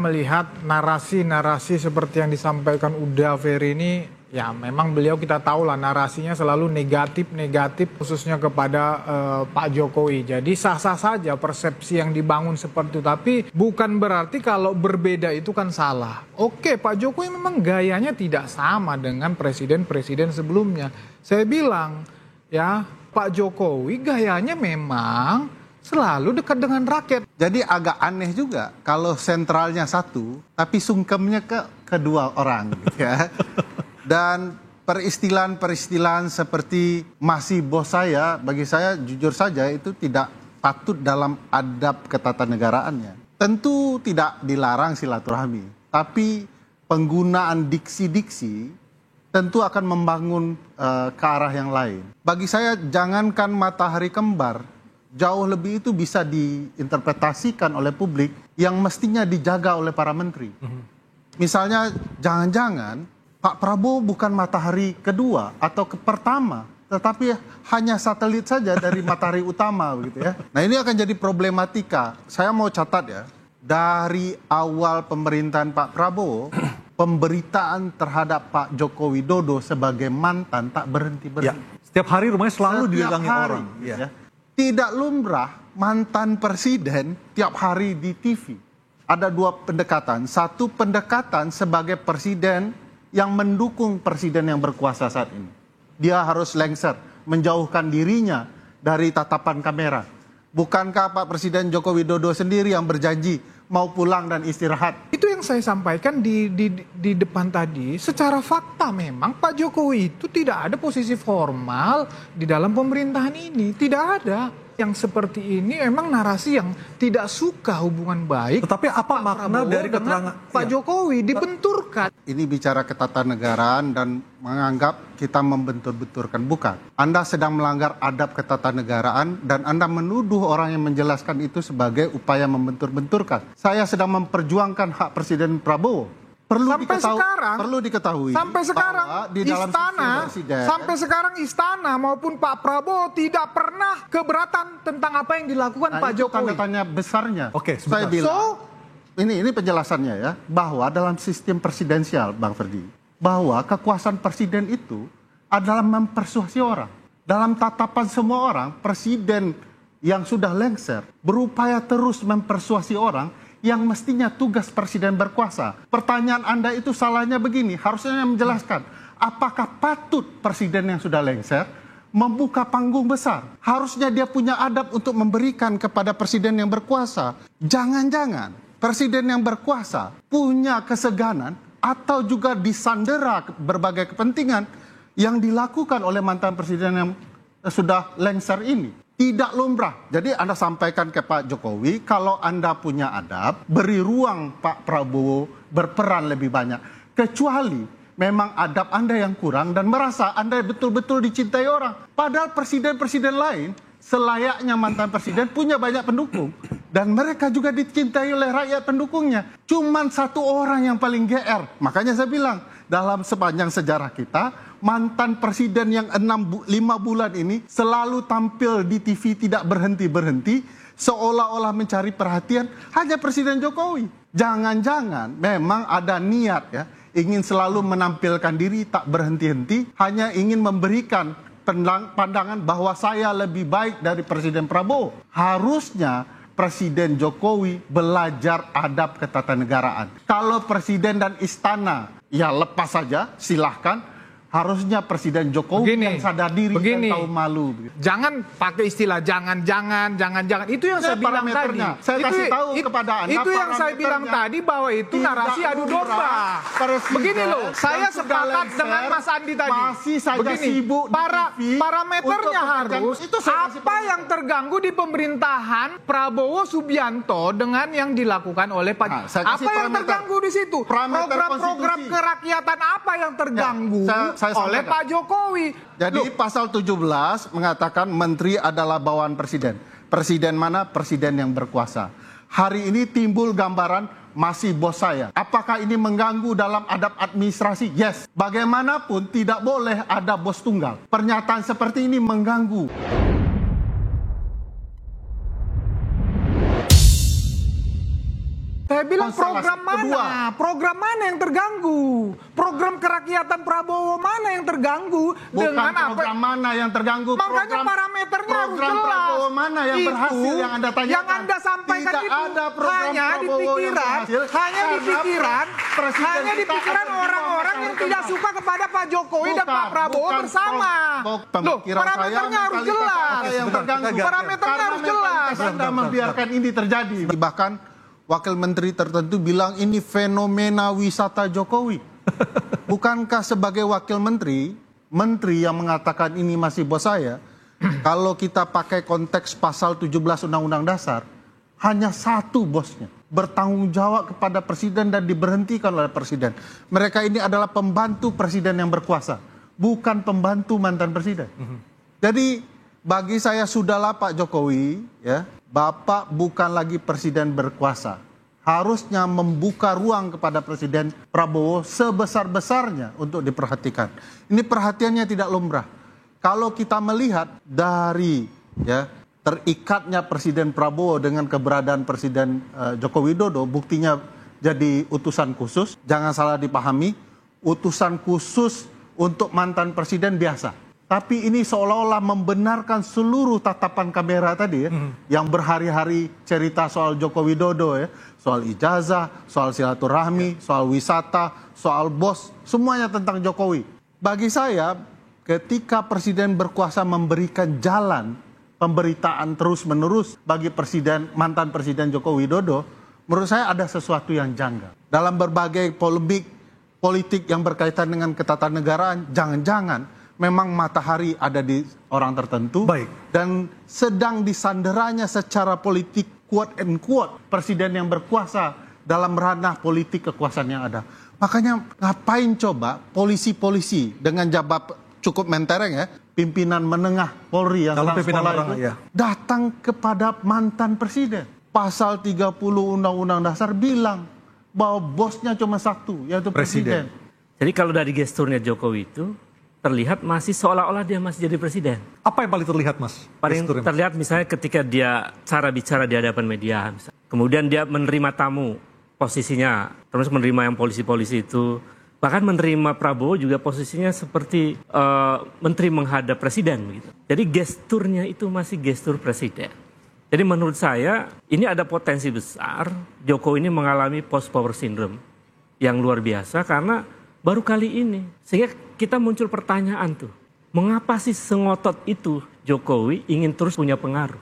Melihat narasi-narasi seperti yang disampaikan Huda Ferry ini, ya memang beliau kita tahu lah narasinya selalu negatif khususnya kepada Pak Jokowi. Jadi sah-sah saja persepsi yang dibangun seperti itu, tapi bukan berarti kalau berbeda itu kan salah. Oke, Pak Jokowi memang gayanya tidak sama dengan presiden-presiden sebelumnya. Saya bilang ya, Pak Jokowi gayanya memang selalu dekat dengan rakyat. Jadi agak aneh juga kalau sentralnya satu, tapi sungkemnya ke kedua orang, gitu ya. Dan peristilahan-peristilahan seperti masih bos saya, bagi saya jujur saja itu tidak patut dalam adab ketatanegaraannya. Tentu tidak dilarang silaturahmi, tapi penggunaan diksi-diksi tentu akan membangun ke arah yang lain. Bagi saya jangankan matahari kembar, jauh lebih itu bisa diinterpretasikan oleh publik yang mestinya dijaga oleh para menteri. Misalnya jangan-jangan Pak Prabowo bukan matahari kedua atau pertama, tetapi hanya satelit saja dari matahari utama, begitu ya. Nah, ini akan jadi problematika. Saya mau catat ya, dari awal pemerintahan Pak Prabowo, pemberitaan terhadap Pak Joko Widodo sebagai mantan tak berhenti-berhenti. Ya, setiap hari rumahnya selalu didatangi orang. Ya. Tidak lumrah mantan presiden tiap hari di TV. Ada dua pendekatan. Satu pendekatan sebagai presiden yang mendukung presiden yang berkuasa saat ini. Dia harus lengser, menjauhkan dirinya dari tatapan kamera. Bukankah Pak Presiden Joko Widodo sendiri yang berjanji mau pulang dan istirahat? Itu yang saya sampaikan di depan tadi. Secara fakta memang Pak Jokowi itu tidak ada posisi formal di dalam pemerintahan ini. Tidak ada. Yang seperti ini memang narasi yang tidak suka hubungan baik. Tetapi apa Pak makna Prabowo dari keterangan Pak Jokowi dibenturkan? Ini bicara ketatanegaraan dan menganggap kita membentur-benturkan. Bukan. Anda sedang melanggar adab ketatanegaraan dan Anda menuduh orang yang menjelaskan itu sebagai upaya membentur-benturkan. Saya sedang memperjuangkan hak Presiden Prabowo. Perlu diketahui sampai sekarang di dalam sampai sekarang istana maupun Pak Prabowo tidak pernah keberatan tentang apa yang dilakukan Pak Jokowi. Tanda tanya besarnya. Oke, saya bilang ini penjelasannya ya, bahwa dalam sistem presidensial, Bang Ferdi, bahwa kekuasaan presiden itu adalah mempersuasi orang. Dalam tatapan semua orang, presiden yang sudah lengser berupaya terus mempersuasi orang yang mestinya tugas presiden berkuasa. Pertanyaan Anda itu salahnya begini, harusnya menjelaskan apakah patut presiden yang sudah lengser membuka panggung besar. Harusnya dia punya adab untuk memberikan kepada presiden yang berkuasa. Jangan-jangan presiden yang berkuasa punya keseganan atau juga disandera berbagai kepentingan yang dilakukan oleh mantan presiden yang sudah lengser ini. Tidak lumrah. Jadi Anda sampaikan ke Pak Jokowi, kalau Anda punya adab, beri ruang Pak Prabowo berperan lebih banyak. Kecuali memang adab Anda yang kurang dan merasa Anda betul-betul dicintai orang. Padahal presiden-presiden lain, selayaknya mantan presiden, punya banyak pendukung. Dan mereka juga dicintai oleh rakyat pendukungnya. Cuman satu orang yang paling GR. Makanya saya bilang, dalam sepanjang sejarah kita, mantan presiden yang 5 bulan ini selalu tampil di TV tidak berhenti-berhenti, seolah-olah mencari perhatian hanya Presiden Jokowi. Jangan-jangan memang ada niat ya, ingin selalu menampilkan diri tak berhenti-henti, hanya ingin memberikan pandangan bahwa saya lebih baik dari Presiden Prabowo. Harusnya Presiden Jokowi belajar adab ketatanegaraan. Kalau presiden dan istana ya lepas saja, silahkan. Harusnya Presiden Jokowi yang sadar diri dan tahu malu. Jangan pakai istilah jangan. Itu yang saya bilang tadi. Saya kasih tahu kepada Anda. Itu yang saya bilang tadi bahwa itu narasi adu domba. Begini loh, saya sepakat dengan Mas Andi tadi. Masih saja sibuk parameternya harus apa yang terganggu di pemerintahan Prabowo Subianto dengan yang dilakukan oleh Pak. Apa yang terganggu di situ? Program-program kerakyatan apa yang terganggu? Oleh Pak Jokowi. Jadi pasal 17 mengatakan menteri adalah bawaan presiden. Presiden mana? Presiden yang berkuasa. Hari ini timbul gambaran masih bos saya. Apakah ini mengganggu dalam adab administrasi? Yes. Bagaimanapun tidak boleh ada bos tunggal. Pernyataan seperti ini mengganggu. Saya bilang bilang konstelasi program mana? kedua. Program mana yang terganggu? Program kerakyatan Prabowo mana yang terganggu? Bukan dengan program mana yang terganggu. Makanya parameternya harus program jelas. Prabowo mana yang berhasil yang Anda tanyakan. Yang Anda sampaikan Tidak itu ada program hanya di Prabowo yang pikiran, berhasil hanya di pikiran orang-orang yang tidak suka kepada Pak Jokowi dan Pak Prabowo bersama. Loh, parameternya harus jelas. Parameternya harus jelas. Anda membiarkan ini terjadi. Bahkan wakil menteri tertentu bilang ini fenomena wisata Jokowi. Bukankah sebagai wakil menteri yang mengatakan ini masih bos saya, kalau kita pakai konteks pasal 17 Undang-Undang Dasar, hanya satu bosnya bertanggung jawab kepada presiden dan diberhentikan oleh presiden. Mereka ini adalah pembantu presiden yang berkuasa, bukan pembantu mantan presiden. Jadi bagi saya sudahlah Pak Jokowi, ya, Bapak bukan lagi presiden berkuasa. Harusnya membuka ruang kepada Presiden Prabowo sebesar-besarnya untuk diperhatikan. Ini perhatiannya tidak lumrah. Kalau kita melihat dari terikatnya Presiden Prabowo dengan keberadaan Presiden Joko Widodo, buktinya jadi utusan khusus. Jangan salah dipahami, utusan khusus untuk mantan presiden biasa. Tapi ini seolah-olah membenarkan seluruh tatapan kamera tadi ya, yang berhari-hari cerita soal Joko Widodo ya, soal ijazah, soal silaturahmi, soal wisata, soal bos, semuanya tentang Jokowi. Bagi saya, ketika presiden berkuasa memberikan jalan pemberitaan terus-menerus bagi mantan presiden Joko Widodo, menurut saya ada sesuatu yang janggal. Dalam berbagai polemik politik yang berkaitan dengan ketatanegaraan, jangan-jangan memang matahari ada di orang tertentu. Baik. Dan sedang disanderanya secara politik quote and quote presiden yang berkuasa dalam ranah politik kekuasaan yang ada. Makanya ngapain coba polisi-polisi dengan jabat cukup mentereng ya, pimpinan menengah Polri yang kalau pimpinan sekolah orang, itu ya, datang kepada mantan presiden. Pasal 30 Undang-Undang Dasar bilang bahwa bosnya cuma satu, yaitu presiden. Jadi kalau dari gesturnya Jokowi itu terlihat masih seolah-olah dia masih jadi presiden. Apa yang paling terlihat, Mas? Paling gesturnya? terlihat misalnya ketika dia cara bicara di hadapan media. Misalnya. Kemudian dia menerima tamu posisinya, termasuk menerima yang polisi-polisi itu. Bahkan menerima Prabowo juga posisinya seperti menteri menghadap presiden. Gitu. Jadi gesturnya itu masih gestur presiden. Jadi menurut saya ini ada potensi besar Jokowi ini mengalami post power syndrome yang luar biasa karena baru kali ini. Sehingga kita muncul pertanyaan tuh, mengapa sih sengotot itu Jokowi ingin terus punya pengaruh?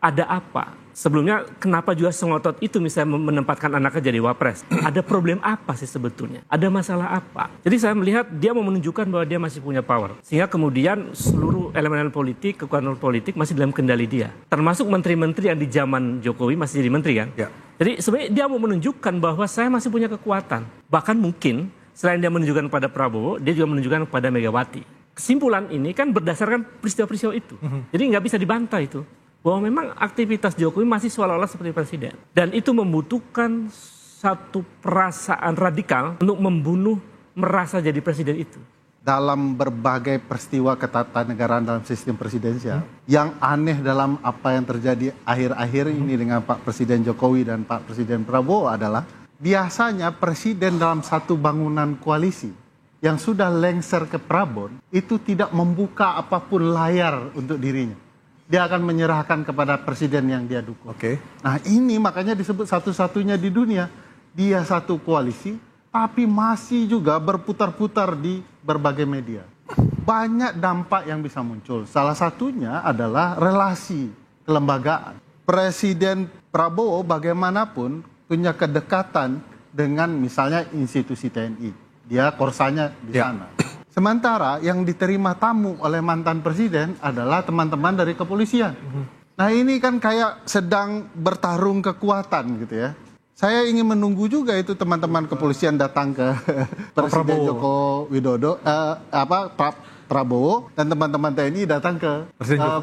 Ada apa? Sebelumnya kenapa juga sengotot itu misalnya menempatkan anaknya jadi wapres? Ada problem apa sih sebetulnya? Ada masalah apa? Jadi saya melihat dia mau menunjukkan bahwa dia masih punya power. Sehingga kemudian seluruh elemen politik, kekuatan politik masih dalam kendali dia. Termasuk menteri-menteri yang di zaman Jokowi masih jadi menteri kan? Ya. Jadi sebenarnya dia mau menunjukkan bahwa saya masih punya kekuatan. Bahkan mungkin selain dia menunjukkan kepada Prabowo, dia juga menunjukkan kepada Megawati. Kesimpulan ini kan berdasarkan peristiwa-peristiwa itu. Jadi nggak bisa dibantah itu. Bahwa memang aktivitas Jokowi masih seolah-olah seperti presiden. Dan itu membutuhkan satu perasaan radikal untuk membunuh merasa jadi presiden itu. Dalam berbagai peristiwa ketatanegaraan dalam sistem presidensial, yang aneh dalam apa yang terjadi akhir-akhir ini dengan Pak Presiden Jokowi dan Pak Presiden Prabowo adalah biasanya presiden dalam satu bangunan koalisi yang sudah lengser ke Prabon itu tidak membuka apapun layar untuk dirinya. Dia akan menyerahkan kepada presiden yang dia dukung. Oke. Nah ini makanya disebut satu-satunya di dunia. Dia satu koalisi tapi masih juga berputar-putar di berbagai media. Banyak dampak yang bisa muncul. Salah satunya adalah relasi kelembagaan. Presiden Prabowo bagaimanapun punya kedekatan dengan misalnya institusi TNI. Dia korsanya di sana. Sementara yang diterima tamu oleh mantan presiden adalah teman-teman dari kepolisian. Nah ini kan kayak sedang bertarung kekuatan gitu ya. Saya ingin menunggu juga itu teman-teman kepolisian datang ke Presiden Joko Widodo, Prabowo dan teman-teman TNI datang ke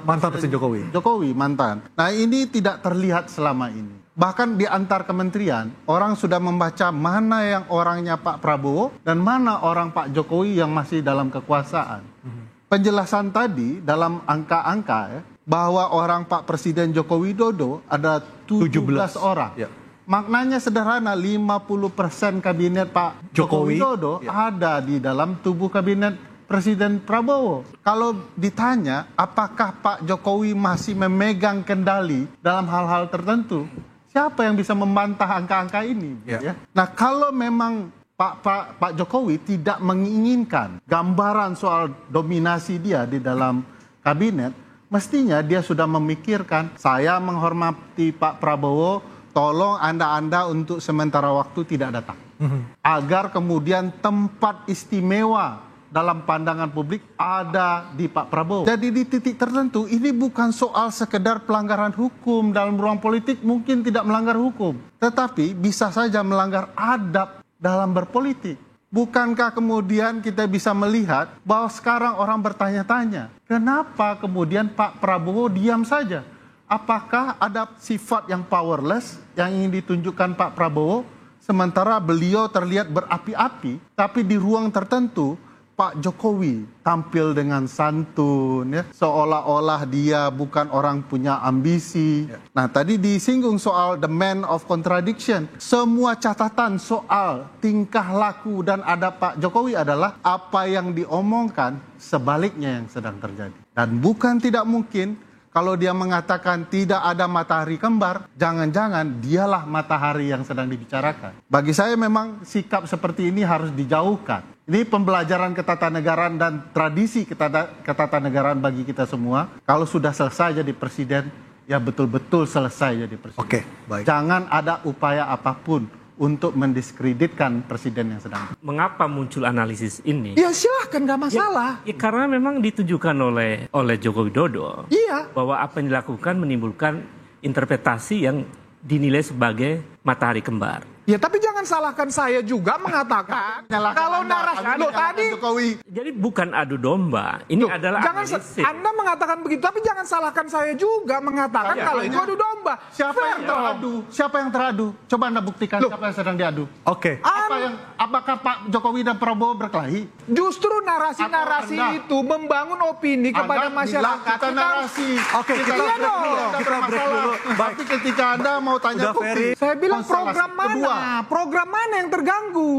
mantan Presiden Jokowi. Jokowi mantan. Nah ini tidak terlihat selama ini. Bahkan di antar kementerian orang sudah membaca mana yang orangnya Pak Prabowo dan mana orang Pak Jokowi yang masih dalam kekuasaan. Penjelasan tadi dalam angka-angka ya, bahwa orang Pak Presiden Joko Widodo ada 17 orang. Ya. Maknanya sederhana, 50% kabinet Pak Joko Jokowi, Widodo ada di dalam tubuh kabinet Presiden Prabowo. Kalau ditanya apakah Pak Jokowi masih memegang kendali dalam hal-hal tertentu, siapa yang bisa membantah angka-angka ini? Ya. Nah, kalau memang Pak Jokowi tidak menginginkan gambaran soal dominasi dia di dalam kabinet, mestinya dia sudah memikirkan, saya menghormati Pak Prabowo, tolong Anda untuk sementara waktu tidak datang. Agar kemudian tempat istimewa dalam pandangan publik ada di Pak Prabowo. Jadi di titik tertentu ini bukan soal sekedar pelanggaran hukum dalam ruang politik, mungkin tidak melanggar hukum, tetapi bisa saja melanggar adab dalam berpolitik. Bukankah kemudian kita bisa melihat bahwa sekarang orang bertanya-tanya, kenapa kemudian Pak Prabowo diam saja? Apakah ada sifat yang powerless yang ingin ditunjukkan Pak Prabowo, sementara beliau terlihat berapi-api, tapi di ruang tertentu Pak Jokowi tampil dengan santun, ya, seolah-olah dia bukan orang punya ambisi. Nah, tadi disinggung soal the man of contradiction. Semua catatan soal tingkah laku dan adab Pak Jokowi adalah apa yang diomongkan sebaliknya yang sedang terjadi. Dan bukan tidak mungkin kalau dia mengatakan tidak ada matahari kembar, jangan-jangan dialah matahari yang sedang dibicarakan. Bagi saya memang sikap seperti ini harus dijauhkan. Ini pembelajaran ketatanegaraan dan tradisi ketatanegaraan bagi kita semua. Kalau sudah selesai jadi presiden, ya betul-betul selesai jadi presiden. Oke, baik. Jangan ada upaya apapun untuk mendiskreditkan presiden yang sedang. Mengapa muncul analisis ini? Ya silahkan, nggak masalah. Ya, karena memang ditunjukkan oleh Joko Widodo Iya. bahwa apa yang dilakukan menimbulkan interpretasi yang dinilai sebagai matahari kembar. Ya tapi jangan salahkan saya juga mengatakan kalau narasi lo tadi. Jokowi. Jadi bukan adu domba, ini Loh, adalah jangan analisis. Anda mengatakan begitu, tapi jangan salahkan saya juga mengatakan kalau itu adu domba. Siapa Fair yang dong. teradu? Siapa yang teradu? Coba Anda buktikan siapa yang sedang diadu. Oke. Apakah Pak Jokowi dan Prabowo berkelahi? Justru narasi-narasi Atau Anda? itu membangun opini kepada Anda masyarakat. bilang kita narasi. Oke, kita break dulu. Kita break dulu. Baik. Tapi ketika Anda mau tanya Udah, bukti, Ferry. Saya bilang konstelasi program mana? kedua. Program mana yang terganggu?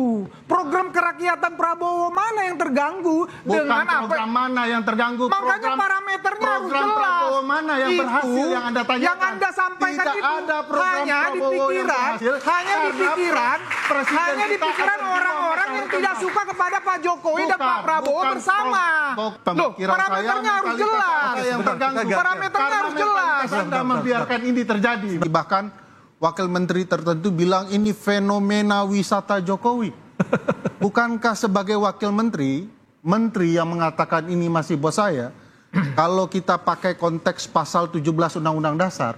Program kerakyatan Prabowo mana yang terganggu? Bukan dengan program mana yang terganggu. Makanya parameternya harus program jelas. Prabowo mana yang Itu berhasil yang Anda tanyakan. Yang Anda sampaikan Tidak itu ada program hanya di Prabowo yang pikiran, berhasil, hanya di karena pikiran, presiden hanya di kita pikiran ada di orang-orang bawah yang tidak masalah suka kepada Pak Jokowi dan Pak Prabowo bukan bersama. Loh, pemikiran parameternya saya, harus mentalitas jelas. saya yang terganggu. Parameternya Karena harus jelas. mentalitas Anda membiarkan ini terjadi. Bahkan wakil menteri tertentu bilang ini fenomena wisata Jokowi. Bukankah sebagai wakil menteri yang mengatakan ini masih bos saya, kalau kita pakai konteks pasal 17 Undang-Undang Dasar,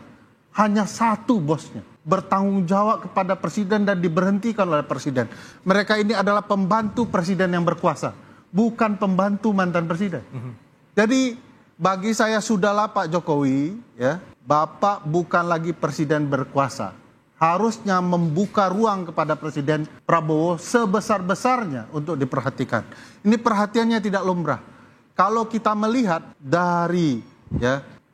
hanya satu bosnya bertanggung jawab kepada presiden dan diberhentikan oleh presiden. Mereka ini adalah pembantu presiden yang berkuasa, bukan pembantu mantan presiden. Jadi bagi saya sudahlah Pak Jokowi, ya, Bapak bukan lagi presiden berkuasa. Harusnya membuka ruang kepada Presiden Prabowo sebesar-besarnya untuk diperhatikan. Ini perhatiannya tidak lumrah. Kalau kita melihat dari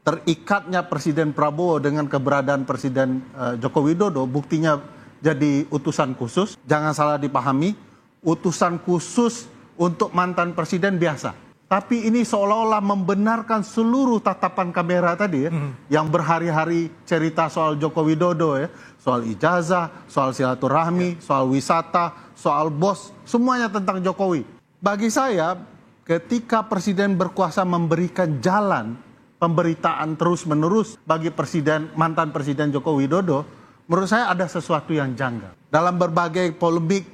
terikatnya Presiden Prabowo dengan keberadaan Presiden Joko Widodo, buktinya jadi utusan khusus. Jangan salah dipahami, utusan khusus untuk mantan presiden biasa. Tapi ini seolah-olah membenarkan seluruh tatapan kamera tadi ya, yang berhari-hari cerita soal Joko Widodo ya, soal ijazah, soal silaturahmi, soal wisata, soal bos, semuanya tentang Jokowi. Bagi saya, ketika presiden berkuasa memberikan jalan pemberitaan terus-menerus bagi mantan presiden Joko Widodo, menurut saya ada sesuatu yang janggal. Dalam berbagai polemik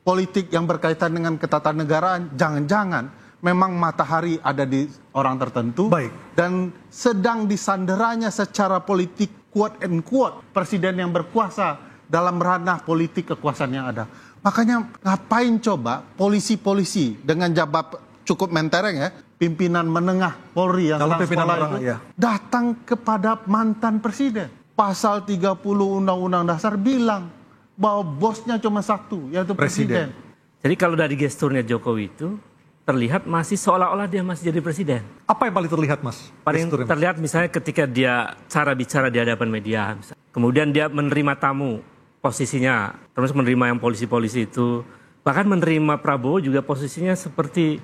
politik yang berkaitan dengan ketatanegaraan, jangan-jangan memang matahari ada di orang tertentu. Baik. Dan sedang disanderanya secara politik quote and quote presiden yang berkuasa dalam ranah politik kekuasaan yang ada. Makanya ngapain coba polisi-polisi dengan jabat cukup mentereng ya, pimpinan menengah Polri yang Kalau sedang pimpinan sekolah menengah, itu ya. datang kepada mantan presiden. Pasal 30 Undang-Undang Dasar bilang bahwa bosnya cuma satu, yaitu presiden. Jadi kalau dari gesturnya Jokowi itu terlihat masih seolah-olah dia masih jadi presiden. Apa yang paling terlihat, Mas? Paling Gesturnya? terlihat misalnya ketika dia cara bicara di hadapan media. Kemudian dia menerima tamu posisinya, terus menerima yang polisi-polisi itu, bahkan menerima Prabowo juga posisinya seperti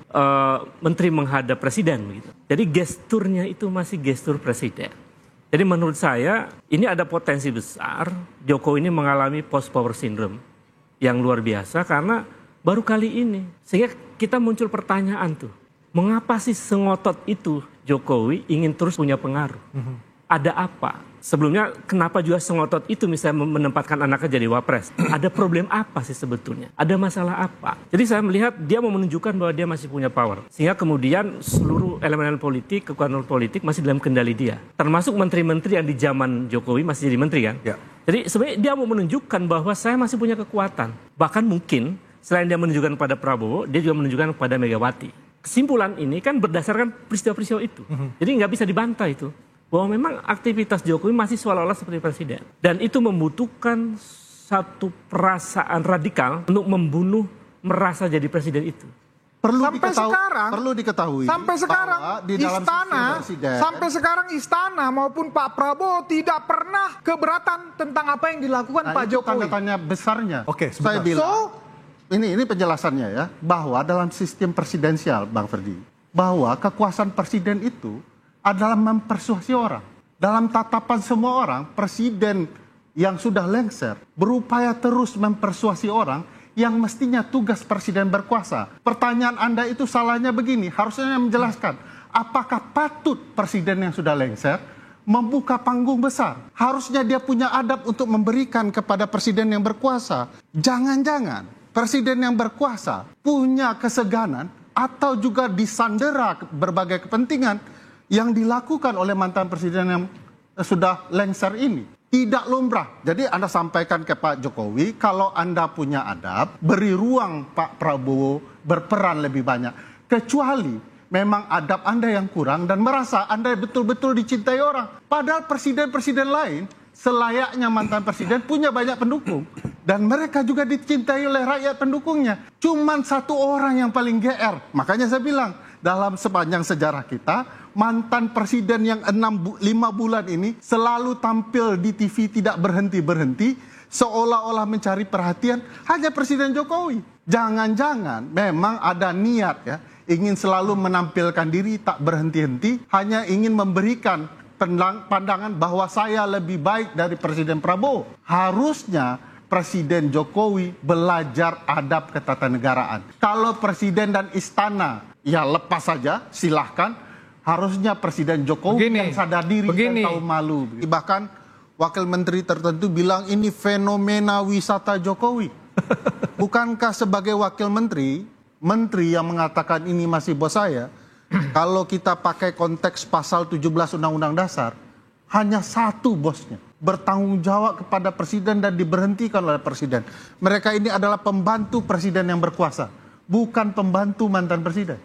menteri menghadap presiden begitu. Jadi gesturnya itu masih gestur presiden. Jadi menurut saya ini ada potensi besar Jokowi ini mengalami post power syndrome yang luar biasa karena baru kali ini. Sehingga kita muncul pertanyaan tuh, mengapa sih sengotot itu Jokowi ingin terus punya pengaruh? Ada apa? Sebelumnya kenapa juga sengotot itu misalnya menempatkan anaknya jadi wapres? Ada problem apa sih sebetulnya? Ada masalah apa? Jadi saya melihat dia mau menunjukkan bahwa dia masih punya power. Sehingga kemudian seluruh elemen politik, kekuatan politik masih dalam kendali dia. Termasuk menteri-menteri yang di zaman Jokowi masih jadi menteri kan? Ya. Jadi sebenarnya dia mau menunjukkan bahwa saya masih punya kekuatan. Bahkan mungkin selain dia menunjukkan kepada Prabowo, dia juga menunjukkan kepada Megawati. Kesimpulan ini kan berdasarkan peristiwa-peristiwa itu. Jadi nggak bisa dibantah itu. Bahwa memang aktivitas Jokowi masih seolah-olah seperti presiden. Dan itu membutuhkan satu perasaan radikal untuk membunuh merasa jadi presiden itu. Perlu diketahui sampai sekarang bahwa di dalam istana, sistem presiden, sampai sekarang istana maupun Pak Prabowo tidak pernah keberatan tentang apa yang dilakukan Pak itu tanda Jokowi. tanya besarnya. Oke, saya sebentar. bilang, ini penjelasannya ya, bahwa dalam sistem presidensial, Bang Ferdi, bahwa kekuasaan presiden itu adalah mempersuasi orang. Dalam tatapan semua orang, presiden yang sudah lengser berupaya terus mempersuasi orang yang mestinya tugas presiden berkuasa. Pertanyaan Anda itu salahnya begini, harusnya menjelaskan, apakah patut presiden yang sudah lengser membuka panggung besar? Harusnya dia punya adab untuk memberikan kepada presiden yang berkuasa. Jangan-jangan presiden yang berkuasa punya keseganan atau juga disandera berbagai kepentingan yang dilakukan oleh mantan presiden yang sudah lengser ini. Tidak lumrah. Jadi Anda sampaikan ke Pak Jokowi, kalau Anda punya adab, beri ruang Pak Prabowo berperan lebih banyak. Kecuali memang adab Anda yang kurang dan merasa Anda betul-betul dicintai orang. Padahal presiden-presiden lain, selayaknya mantan presiden, punya banyak pendukung. Dan mereka juga dicintai oleh rakyat pendukungnya. Cuman satu orang yang paling GR. Makanya saya bilang, dalam sepanjang sejarah kita, mantan presiden yang 5 bulan ini selalu tampil di TV tidak berhenti-berhenti, seolah-olah mencari perhatian hanya Presiden Jokowi. Jangan-jangan memang ada niat ya, ingin selalu menampilkan diri tak berhenti-henti, hanya ingin memberikan pandangan bahwa saya lebih baik dari Presiden Prabowo. Harusnya Presiden Jokowi belajar adab ketatanegaraan. Kalau presiden dan istana ya lepas saja, silahkan. Harusnya Presiden Jokowi yang sadar diri dan tahu malu. Bahkan wakil menteri tertentu bilang ini fenomena wisata Jokowi. Bukankah sebagai wakil menteri, menteri yang mengatakan ini masih bos saya, kalau kita pakai konteks pasal 17 Undang-Undang Dasar, hanya satu bosnya. Bertanggung jawab kepada presiden dan diberhentikan oleh presiden. Mereka ini adalah pembantu presiden yang berkuasa, bukan pembantu mantan presiden.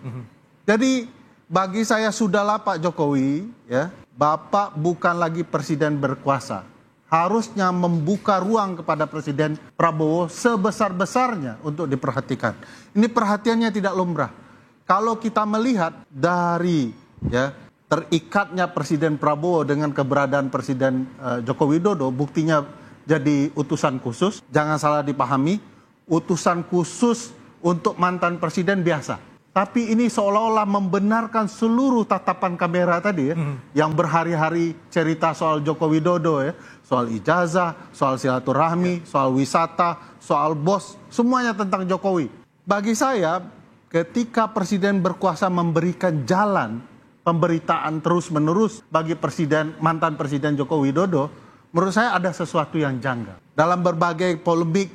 Jadi bagi saya sudahlah Pak Jokowi, ya, Bapak bukan lagi presiden berkuasa. Harusnya membuka ruang kepada Presiden Prabowo sebesar-besarnya untuk diperhatikan. Ini perhatiannya tidak lumrah. Kalau kita melihat dari ya terikatnya Presiden Prabowo dengan keberadaan Presiden Joko Widodo, buktinya jadi utusan khusus. Jangan salah dipahami, utusan khusus untuk mantan presiden biasa. Tapi ini seolah-olah membenarkan seluruh tatapan kamera tadi ya, yang berhari-hari cerita soal Joko Widodo ya, soal ijazah, soal silaturahmi, soal wisata, soal bos, semuanya tentang Jokowi. Bagi saya, ketika presiden berkuasa memberikan jalan pemberitaan terus-menerus bagi mantan presiden Joko Widodo, menurut saya ada sesuatu yang janggal. Dalam berbagai polemik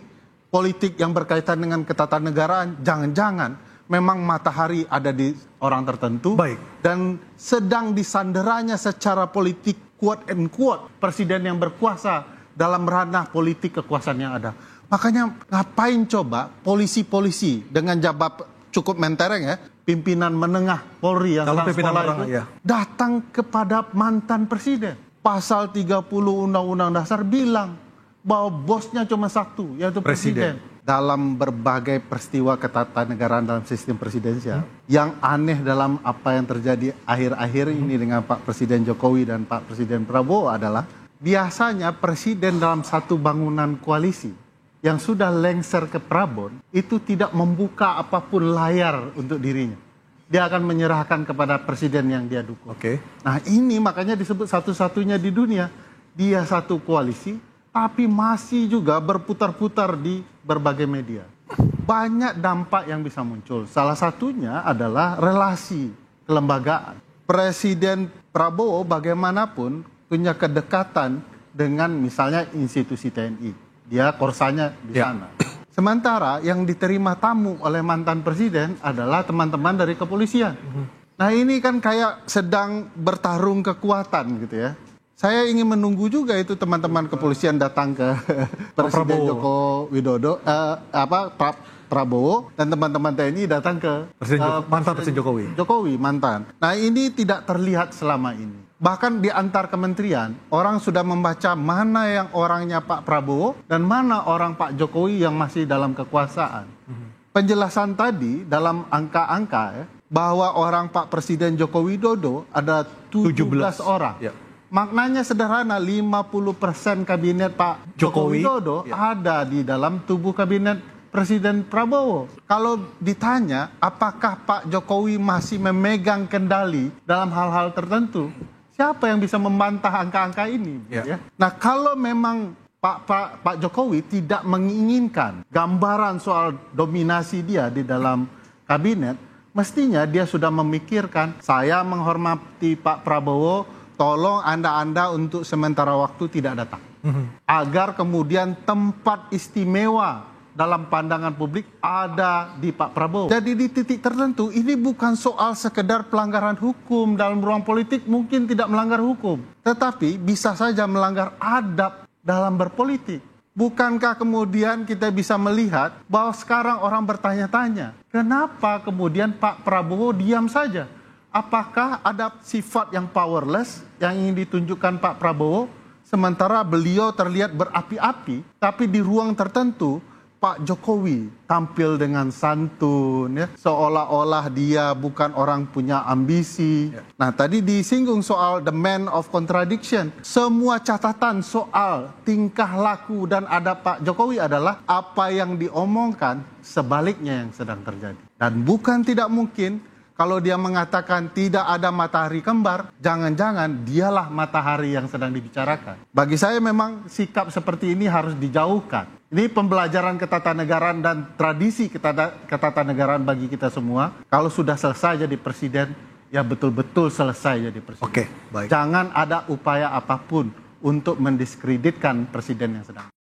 politik yang berkaitan dengan ketatanegaraan, jangan-jangan memang matahari ada di orang tertentu. Baik. Dan sedang disanderanya secara politik quote and quote presiden yang berkuasa dalam ranah politik kekuasaan yang ada. Makanya ngapain coba polisi-polisi dengan jabat cukup mentereng ya, pimpinan menengah Polri yang sekolah itu datang kepada mantan presiden. Pasal 30 Undang-Undang Dasar bilang bahwa bosnya cuma satu, yaitu presiden. Dalam berbagai peristiwa ketatanegaraan dalam sistem presidensial, yang aneh dalam apa yang terjadi akhir-akhir ini dengan Pak Presiden Jokowi dan Pak Presiden Prabowo adalah biasanya presiden dalam satu bangunan koalisi yang sudah lengser ke Prabon itu tidak membuka apapun layar untuk dirinya. Dia akan menyerahkan kepada presiden yang dia dukung. Oke. Nah ini makanya disebut satu-satunya di dunia. Dia satu koalisi tapi masih juga berputar-putar di berbagai media. Banyak dampak yang bisa muncul. Salah satunya adalah relasi kelembagaan. Presiden Prabowo bagaimanapun punya kedekatan dengan misalnya institusi TNI. Dia korsanya di sana. Sementara yang diterima tamu oleh mantan presiden adalah teman-teman dari kepolisian. Nah ini kan kayak sedang bertarung kekuatan gitu ya. Saya ingin menunggu juga itu teman-teman kepolisian datang ke Presiden Joko Widodo, Prabowo, dan teman-teman TNI datang ke Mantan Presiden Jokowi. Jokowi mantan. Nah ini tidak terlihat selama ini. Bahkan di antar kementerian, orang sudah membaca mana yang orangnya Pak Prabowo dan mana orang Pak Jokowi yang masih dalam kekuasaan. Penjelasan tadi dalam angka-angka ya, bahwa orang Pak Presiden Joko Widodo ada 17 orang. Ya. Maknanya sederhana, 50% kabinet Pak Joko Jokowi, Widodo ada di dalam tubuh kabinet Presiden Prabowo. Kalau ditanya apakah Pak Jokowi masih memegang kendali dalam hal-hal tertentu, siapa yang bisa membantah angka-angka ini? Ya. Nah kalau memang Pak Jokowi tidak menginginkan gambaran soal dominasi dia di dalam kabinet, mestinya dia sudah memikirkan, saya menghormati Pak Prabowo, tolong Anda untuk sementara waktu tidak datang. Agar kemudian tempat istimewa dalam pandangan publik ada di Pak Prabowo. Jadi di titik tertentu ini bukan soal sekedar pelanggaran hukum dalam ruang politik, mungkin tidak melanggar hukum. Tetapi bisa saja melanggar adab dalam berpolitik. Bukankah kemudian kita bisa melihat bahwa sekarang orang bertanya-tanya, kenapa kemudian Pak Prabowo diam saja? Apakah ada sifat yang powerless yang ingin ditunjukkan Pak Prabowo, sementara beliau terlihat berapi-api, tapi di ruang tertentu Pak Jokowi tampil dengan santun, ya, seolah-olah dia bukan orang punya ambisi. Nah, tadi disinggung soal the man of contradiction. Semua catatan soal tingkah laku dan adab Pak Jokowi adalah apa yang diomongkan sebaliknya yang sedang terjadi. Dan bukan tidak mungkin kalau dia mengatakan tidak ada matahari kembar, jangan-jangan dialah matahari yang sedang dibicarakan. Bagi saya memang sikap seperti ini harus dijauhkan. Ini pembelajaran ketatanegaraan dan tradisi ketatanegaraan bagi kita semua. Kalau sudah selesai jadi presiden, ya betul-betul selesai jadi presiden. Oke, baik. Jangan ada upaya apapun untuk mendiskreditkan presiden yang sedang.